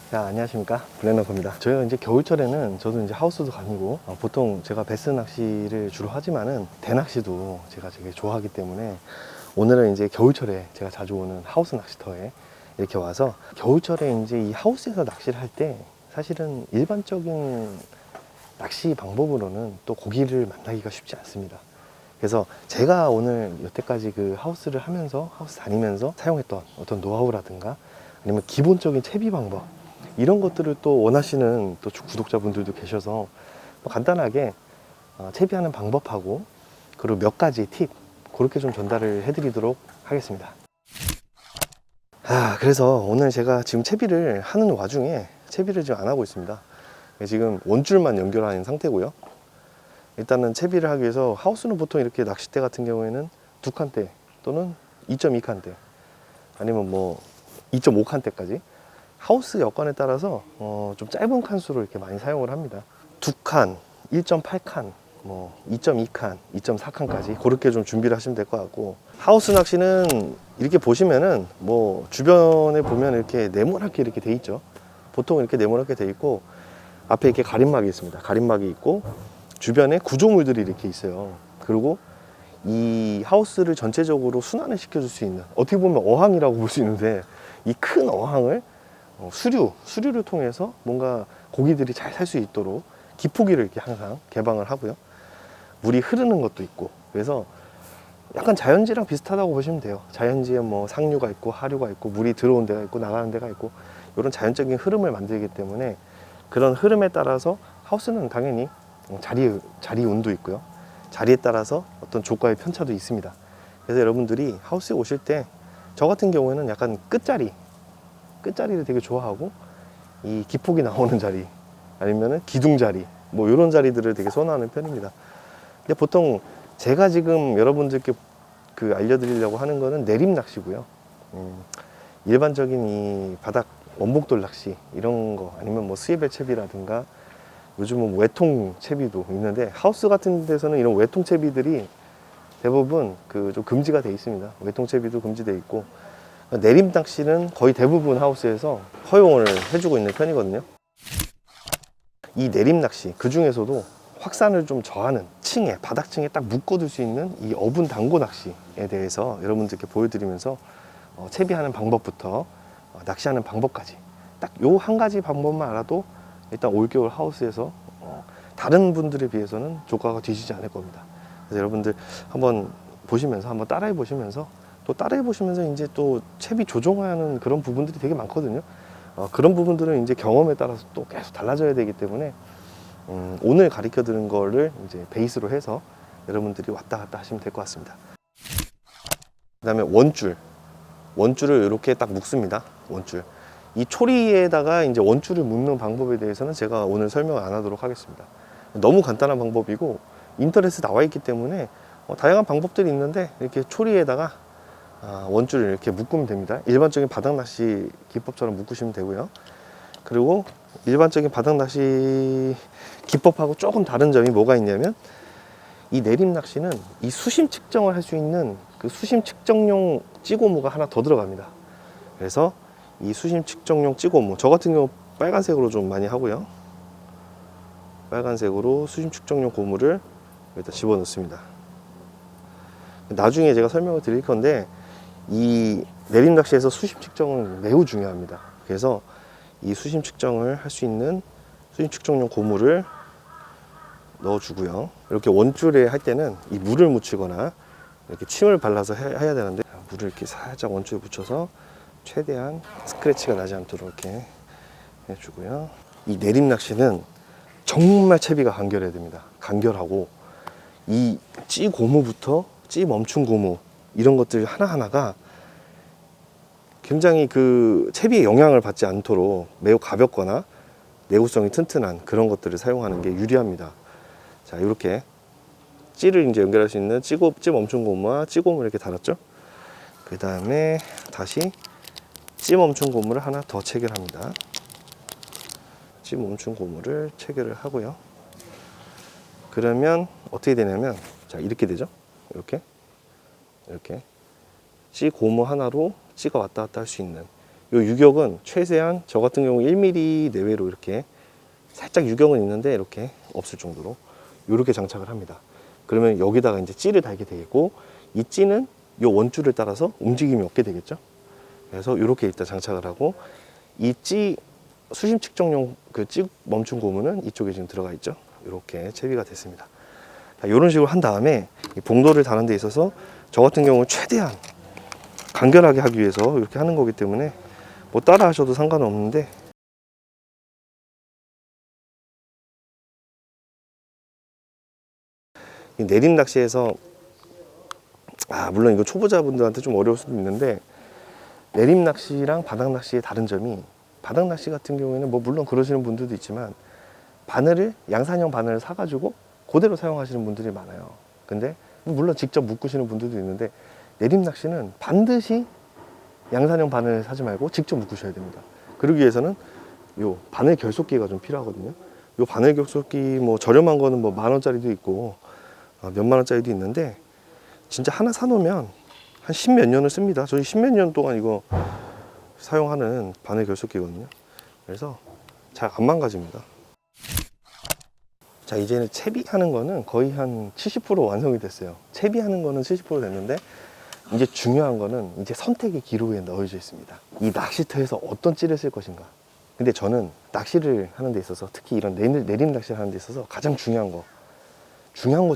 자, 안녕하십니까, 블랙너커입니다. 저희가 이제 겨울철에는 저도 이제 하우스도 다니고 보통 제가 베스 낚시를 주로 하지만은 대낚시도 제가 되게 좋아하기 때문에 오늘은 이제 겨울철에 제가 자주 오는 하우스 낚시터에 이렇게 와서, 겨울철에 이제 이 하우스에서 낚시를 할 때 사실은 일반적인 낚시 방법으로는 또 고기를 만나기가 쉽지 않습니다. 그래서 제가 오늘 여태까지 그 하우스를 하면서, 하우스 다니면서 사용했던 어떤 노하우라든가 아니면 기본적인 채비 방법, 이런 것들을 또 원하시는 또 구독자분들도 계셔서 간단하게 채비하는 방법하고, 그리고 몇 가지 팁, 그렇게 좀 전달을 해드리도록 하겠습니다. 그래서 오늘 제가 지금 채비를 하는 와중에 채비를 지금 안 하고 있습니다. 지금 원줄만 연결하는 상태고요. 일단은 채비를 하기 위해서, 하우스는 보통 이렇게 낚싯대 같은 경우에는 2칸대 또는 2.2칸대 아니면 뭐 2.5칸대까지 하우스 여건에 따라서 좀 짧은 칸수로 이렇게 많이 사용을 합니다. 2칸, 1.8칸, 뭐 2.2칸, 2.4칸까지 그렇게 좀 준비를 하시면 될 것 같고, 하우스 낚시는 이렇게 보시면은 뭐 주변에 보면 이렇게 네모나게 이렇게 돼 있죠. 보통 이렇게 네모나게 돼 있고, 앞에 이렇게 가림막이 있습니다. 가림막이 있고 주변에 구조물들이 이렇게 있어요. 그리고 이 하우스를 전체적으로 순환을 시켜줄 수 있는, 어떻게 보면 어항이라고 볼 수 있는데, 이 큰 어항을 수류를 통해서 뭔가 고기들이 잘 살 수 있도록 기포기를 이렇게 항상 개방을 하고요. 물이 흐르는 것도 있고, 그래서 약간 자연지랑 비슷하다고 보시면 돼요. 자연지에 뭐 상류가 있고 하류가 있고 물이 들어온 데가 있고 나가는 데가 있고, 이런 자연적인 흐름을 만들기 때문에 그런 흐름에 따라서 하우스는 당연히 자리 온도 있고요. 자리에 따라서 어떤 조과의 편차도 있습니다. 그래서 여러분들이 하우스에 오실 때, 저 같은 경우에는 약간 끝자리를 되게 좋아하고, 이 기폭이 나오는 자리 아니면은 기둥 자리, 뭐 이런 자리들을 되게 선호하는 편입니다. 근데 보통 제가 지금 여러분들께 알려드리려고 하는 거는 내림 낚시고요. 일반적인 이 바닥 원복돌 낚시 이런 거, 아니면 뭐 스웨벨 채비라든가 요즘은 외통 채비도 있는데, 하우스 같은 데서는 이런 외통 채비들이 대부분 좀 금지가 돼 있습니다. 외통 채비도 금지돼 있고, 내림 낚시는 거의 대부분 하우스에서 허용을 해주고 있는 편이거든요. 이 내림 낚시, 그 중에서도 확산을 좀 저하는 바닥층에 딱 묶어둘 수 있는 이 어분 당고 낚시에 대해서 여러분들께 보여드리면서 채비하는 방법부터 낚시하는 방법까지, 딱 요 한 가지 방법만 알아도 일단 올겨울 하우스에서 다른 분들에 비해서는 조과가 뒤지지 않을 겁니다. 그래서 여러분들 한번 보시면서, 한번 따라해 보시면서, 또 따라해 보시면서 이제 또 채비 조정하는 그런 부분들이 되게 많거든요. 그런 부분들은 이제 경험에 따라서 또 계속 달라져야 되기 때문에 오늘 가르쳐 드린 거를 이제 베이스로 해서 여러분들이 왔다 갔다 하시면 될 것 같습니다. 그 다음에 원줄을 이렇게 딱 묶습니다. 원줄, 이 초리에다가 이제 원줄을 묶는 방법에 대해서는 제가 오늘 설명 안 하도록 하겠습니다. 너무 간단한 방법이고 인터넷에 나와 있기 때문에 다양한 방법들이 있는데, 이렇게 초리에다가 원줄을 이렇게 묶으면 됩니다. 일반적인 바닥낚시 기법처럼 묶으시면 되고요. 그리고 일반적인 바닥낚시 기법하고 조금 다른 점이 뭐가 있냐면, 이 내림 낚시는 이 수심 측정을 할 수 있는 그 수심 측정용 찌고무가 하나 더 들어갑니다. 그래서 이 수심 측정용 찌고무, 저 같은 경우 빨간색으로 좀 많이 하고요. 빨간색으로 수심 측정용 고무를 여기다 집어넣습니다. 나중에 제가 설명을 드릴 건데, 이 내림 낚시에서 수심 측정은 매우 중요합니다. 그래서 이 수심 측정을 할 수 있는 수심 측정용 고무를 넣어주고요. 이렇게 원줄에 할 때는 이 물을 묻히거나 이렇게 침을 발라서 해야 되는데, 물을 이렇게 살짝 원줄에 묻혀서 최대한 스크래치가 나지 않도록 이렇게 해주고요. 이 내림 낚시는 정말 채비가 간결해야 됩니다. 간결하고, 이 찌 고무부터 찌 멈춘 고무, 이런 것들 하나하나가 굉장히 채비에 영향을 받지 않도록 매우 가볍거나 내구성이 튼튼한 그런 것들을 사용하는 게 유리합니다. 자, 이렇게 찌를 이제 연결할 수 있는 찌 멈춘 고무와 찌 고무를 이렇게 달았죠. 그 다음에 다시 찌 멈춘 고무를 하나 더 체결합니다. 찌 멈춘 고무를 체결을 하고요. 그러면 어떻게 되냐면, 자, 이렇게 되죠. 이렇게 찌 고무 하나로 찌가 왔다 갔다 할 수 있는 요 유격은 최대한 저 같은 경우 1mm 내외로 이렇게 살짝 유격은 있는데 이렇게 없을 정도로 이렇게 장착을 합니다. 그러면 여기다가 이제 찌를 달게 되겠고, 이 찌는 요 원줄을 따라서 움직임이 없게 되겠죠. 그래서 이렇게 일단 장착을 하고, 이 찌 수심 측정용 그 찌 멈춤 고무는 이쪽에 지금 들어가 있죠. 이렇게 채비가 됐습니다. 이런 식으로 한 다음에 이 봉돌을 다는 데 있어서 저 같은 경우는 최대한 간결하게 하기 위해서 이렇게 하는 거기 때문에 뭐 따라 하셔도 상관은 없는데, 이 내림 낚시에서 물론 이거 초보자분들한테 좀 어려울 수도 있는데, 내림 낚시랑 바닥 낚시의 다른 점이, 바닥 낚시 같은 경우에는 뭐 물론 그러시는 분들도 있지만 바늘을 양산형 바늘을 사가지고 그대로 사용하시는 분들이 많아요. 근데 물론 직접 묶으시는 분들도 있는데, 내림 낚시는 반드시 양산형 바늘 사지 말고 직접 묶으셔야 됩니다. 그러기 위해서는 요 바늘 결속기가 좀 필요하거든요. 요 바늘 결속기 뭐 저렴한 거는 뭐 10,000원짜리도 있고 몇만 원짜리도 있는데, 진짜 하나 사놓으면 한 10몇 년을 씁니다. 저희 10몇 년 동안 이거 사용하는 바늘 결속기거든요. 그래서 잘 안 망가집니다. 자, 이제는 채비하는 거는 거의 한 70% 완성이 됐어요. 채비하는 거는 70% 됐는데, 이제 중요한 거는 이제 선택의 기로에 넣어져 있습니다. 이 낚시터에서 어떤 찌를 쓸 것인가. 근데 저는 낚시를 하는 데 있어서, 특히 이런 내림 낚시를 하는 데 있어서 가장 중요한 것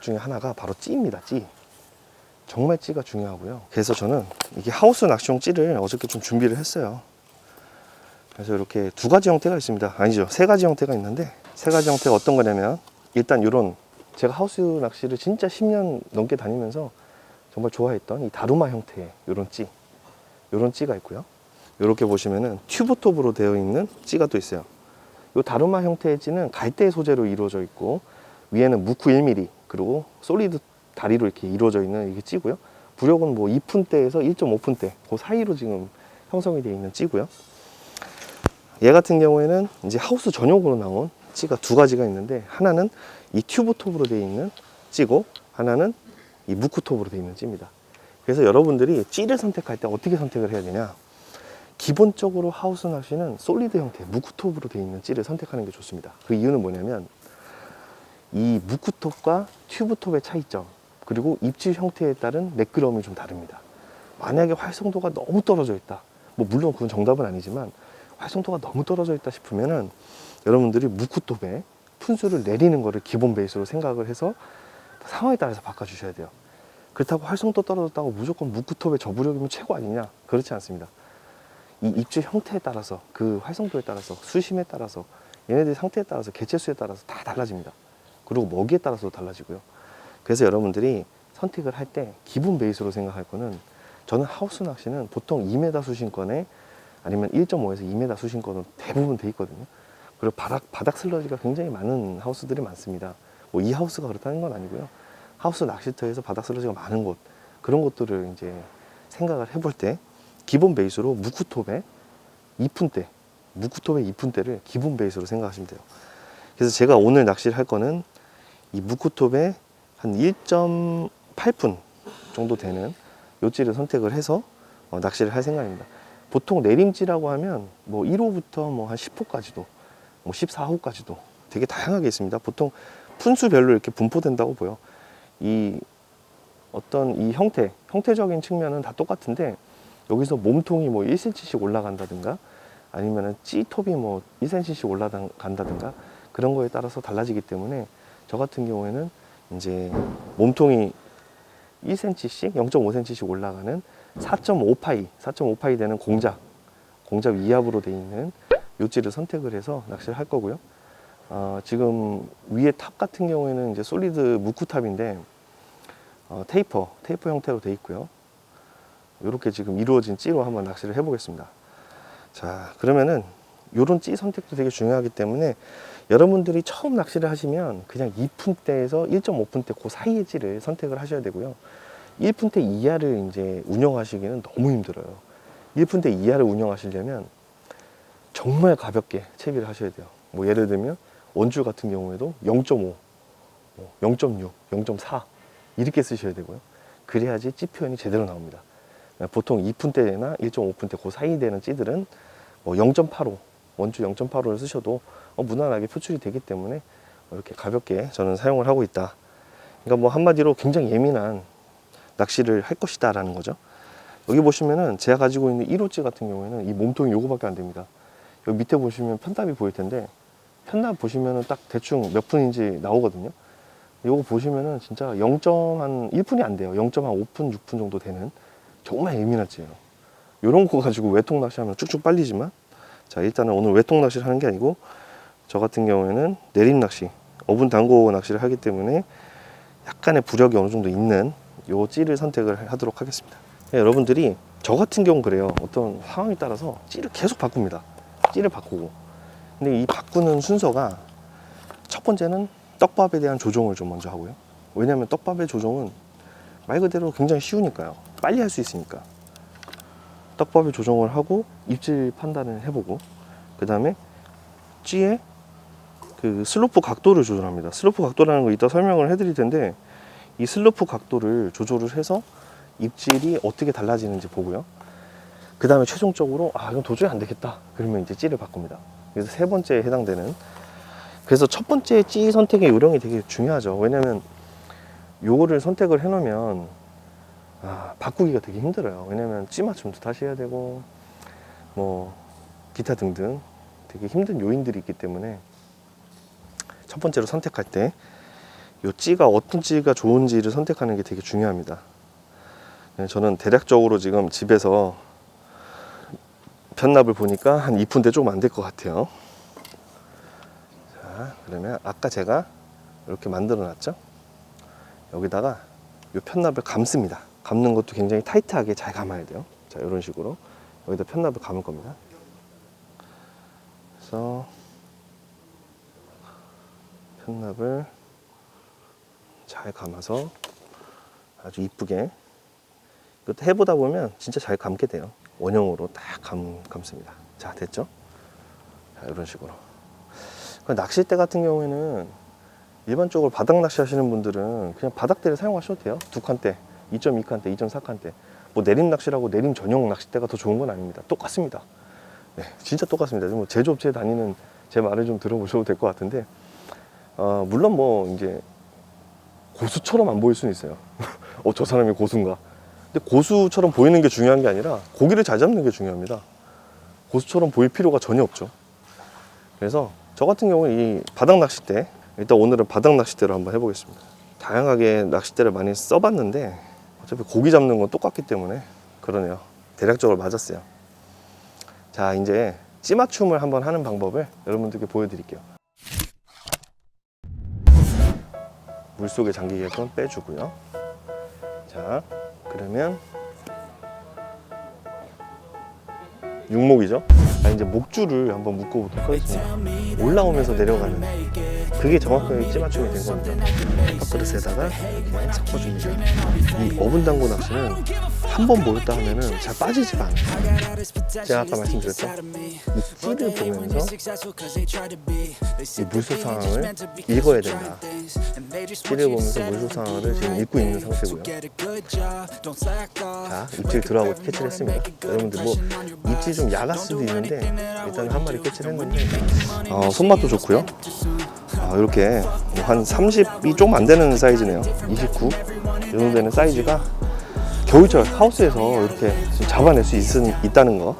중에 하나가 바로 찌입니다. 찌. 정말 찌가 중요하고요. 그래서 저는 이게 하우스 낚시용 찌를 어저께 좀 준비를 했어요. 그래서 이렇게 두 가지 형태가 있습니다. 아니죠, 세 가지 형태가 있는데, 세 가지 형태가 어떤 거냐면, 일단 이런, 제가 하우스 낚시를 진짜 10년 넘게 다니면서 정말 좋아했던 이 다루마 형태의 이런 찌가 있고요. 이렇게 보시면은 튜브톱으로 되어 있는 찌가 또 있어요. 이 다루마 형태의 찌는 갈대 소재로 이루어져 있고, 위에는 무쿠 1mm, 그리고 솔리드 다리로 이렇게 이루어져 있는 이게 찌고요. 부력은 뭐 2푼대에서 1.5푼대 그 사이로 지금 형성이 되어 있는 찌고요. 얘 같은 경우에는 이제 하우스 전용으로 나온 찌가 두 가지가 있는데, 하나는 이 튜브 톱으로 되어 있는 찌고, 하나는 이 무쿠 톱으로 되어 있는 찌입니다. 그래서 여러분들이 찌를 선택할 때 어떻게 선택을 해야 되냐, 기본적으로 하우스 낚시는 솔리드 형태 무쿠 톱으로 되어 있는 찌를 선택하는 게 좋습니다. 그 이유는 뭐냐면, 이 무쿠 톱과 튜브 톱의 차이점, 그리고 입질 형태에 따른 매끄러움이 좀 다릅니다. 만약에 활성도가 너무 떨어져 있다, 뭐 물론 그건 정답은 아니지만 활성도가 너무 떨어져 있다 싶으면은 여러분들이 무쿠톱에 푼수를 내리는 거를 기본 베이스로 생각을 해서 상황에 따라서 바꿔주셔야 돼요. 그렇다고 활성도 떨어졌다고 무조건 무쿠톱의 저부력이면 최고 아니냐? 그렇지 않습니다. 이 입질 형태에 따라서, 그 활성도에 따라서, 수심에 따라서, 얘네들 상태에 따라서, 개체수에 따라서 다 달라집니다. 그리고 먹이에 따라서도 달라지고요. 그래서 여러분들이 선택을 할 때 기본 베이스로 생각할 거는, 저는 하우스 낚시는 보통 2m 수심권에 아니면 1.5에서 2m 수심권으로 대부분 돼 있거든요. 그리고 바닥 슬러지가 굉장히 많은 하우스들이 많습니다. 뭐 이 하우스가 그렇다는 건 아니고요. 하우스 낚시터에서 바닥 슬러지가 많은 곳, 그런 것들을 이제 생각을 해볼 때 기본 베이스로 무쿠톱의 2푼대를 기본 베이스로 생각하시면 돼요. 그래서 제가 오늘 낚시를 할 거는 이 무쿠톱의 한 1.8푼 정도 되는 요찌를 선택을 해서 낚시를 할 생각입니다. 보통 내림찌라고 하면 뭐 1호부터 뭐 한 10호까지도, 뭐 14호까지도 되게 다양하게 있습니다. 보통 푼수별로 이렇게 분포된다고 보여. 이 어떤 이 형태적인 측면은 다 똑같은데, 여기서 몸통이 뭐 1cm씩 올라간다든가, 아니면은 찌톱이 뭐 1cm씩 올라간다든가, 그런 거에 따라서 달라지기 때문에, 저 같은 경우에는 이제 몸통이 1cm씩, 0.5cm씩 올라가는 4.5파이 되는 공작 위압으로 되어 있는 요찌를 선택을 해서 낚시를 할 거고요. 지금 위에 탑 같은 경우에는 이제 솔리드 무쿠 탑인데, 테이퍼 형태로 되어 있고요. 이렇게 지금 이루어진 찌로 한번 낚시를 해보겠습니다. 자, 그러면은 요런 찌 선택도 되게 중요하기 때문에, 여러분들이 처음 낚시를 하시면 그냥 2푼대에서 1.5푼대 그 사이의 찌를 선택을 하셔야 되고요. 1푼대 이하를 이제 운영하시기는 너무 힘들어요. 1푼대 이하를 운영하시려면 정말 가볍게 채비를 하셔야 돼요. 뭐 예를 들면 원줄 같은 경우에도 0.5, 0.6, 0.4 이렇게 쓰셔야 되고요. 그래야지 찌 표현이 제대로 나옵니다. 보통 2푼대나 1.5푼대 그 사이 되는 찌들은 뭐 0.85, 원주 0.85를 쓰셔도 무난하게 표출이 되기 때문에 이렇게 가볍게 저는 사용을 하고 있다. 그러니까 뭐 한마디로 굉장히 예민한 낚시를 할 것이다 라는 거죠. 여기 보시면은 제가 가지고 있는 1호찌 같은 경우에는 이 몸통이 요거밖에 안 됩니다. 여기 밑에 보시면 편납이 보일 텐데, 편납 보시면은 딱 대충 몇 푼인지 나오거든요. 요거 보시면은 진짜 1푼이 안 돼요. 0.5푼, 6푼 정도 되는 정말 예민한 찌예요. 요런 거 가지고 외통 낚시하면 쭉쭉 빨리지만, 자, 일단은 오늘 외통 낚시를 하는 게 아니고 저 같은 경우에는 내림 낚시, 어분 담고 낚시를 하기 때문에 약간의 부력이 어느 정도 있는 요 찌를 선택을 하도록 하겠습니다. 여러분들이 저 같은 경우 그래요. 어떤 상황에 따라서 찌를 계속 바꿉니다. 찌를 바꾸고. 근데 이 바꾸는 순서가 첫 번째는 떡밥에 대한 조정을 좀 먼저 하고요. 왜냐하면 떡밥의 조정은 말 그대로 굉장히 쉬우니까요. 빨리 할 수 있으니까. 떡밥의 조정을 하고 입질 판단을 해보고, 그 다음에 찌의 그 슬로프 각도를 조절합니다. 슬로프 각도라는 거 이따 설명을 해드릴 텐데, 이 슬로프 각도를 조절을 해서 입질이 어떻게 달라지는지 보고요. 그 다음에 최종적으로 이건 도저히 안 되겠다 그러면 이제 찌를 바꿉니다. 그래서 세 번째에 해당되는, 그래서 첫 번째 찌 선택의 요령이 되게 중요하죠. 왜냐면 요거를 선택을 해놓으면 바꾸기가 되게 힘들어요. 왜냐면 찌 맞춤도 다시 해야 되고 뭐 기타 등등 되게 힘든 요인들이 있기 때문에 첫 번째로 선택할 때 요 찌가 어떤 찌가 좋은지를 선택하는 게 되게 중요합니다. 저는 대략적으로 지금 집에서 편납을 보니까 한 2푼대 조금 안 될 것 같아요. 자, 그러면 아까 제가 이렇게 만들어 놨죠. 여기다가 요 편납을 감습니다. 감는 것도 굉장히 타이트하게 잘 감아야 돼요. 자, 이런 식으로 여기다 편납을 감을 겁니다. 그래서 편납을 잘 감아서 아주 이쁘게, 이것도 해보다 보면 진짜 잘 감게 돼요. 원형으로 딱 감습니다. 자, 됐죠? 자, 이런 식으로. 낚싯대 같은 경우에는 일반적으로 바닥 낚시 하시는 분들은 그냥 바닥대를 사용하셔도 돼요. 2칸대, 2.2칸대, 2.4칸대. 뭐 내림 낚시라고 내림 전용 낚싯대가 더 좋은 건 아닙니다. 똑같습니다. 네, 진짜 똑같습니다. 뭐 제조업체에 다니는 제 말을 좀 들어보셔도 될 것 같은데, 물론 뭐 이제 고수처럼 안 보일 수는 있어요. 저 사람이 고수인가? 근데 고수처럼 보이는 게 중요한 게 아니라 고기를 잘 잡는 게 중요합니다. 고수처럼 보일 필요가 전혀 없죠. 그래서 저 같은 경우는 이 바닥 낚싯대, 일단 오늘은 바닥 낚싯대로 한번 해보겠습니다. 다양하게 낚싯대를 많이 써봤는데 어차피 고기 잡는 건 똑같기 때문에 그러네요. 대략적으로 맞았어요. 자, 이제 찌 맞춤을 한번 하는 방법을 여러분들께 보여드릴게요. 물속에 잠기게끔 빼주고요. 자, 그러면 육목이죠. 이제 목줄을 한번 묶어보도록 하겠습니다. 올라오면서 내려가는, 그게 정확하게 찌 맞춤이 된 겁니다. 밥그릇에다가 이렇게 섞어줍니다. 이 어분 당구 낚시는 한 번 모였다 하면은 잘 빠지지가 않아요. 제가 아까 말씀드렸죠? 이 찌를 보면서 이 물속 상황을 읽어야 된다. 찌를 보면서 물속 상황을 지금 읽고 있는 상태고요. 자, 입질 들어가고 캐치를 했습니다. 여러분들 뭐 입질 좀 야갈 수도 있는데 일단 한 마리 캐치를 했는데 손맛도 좋고요. 이렇게 한 30이 좀 안 되는 사이즈네요. 29 이 정도 되는 사이즈가 겨울철 하우스에서 이렇게 잡아낼 수 있다는 거,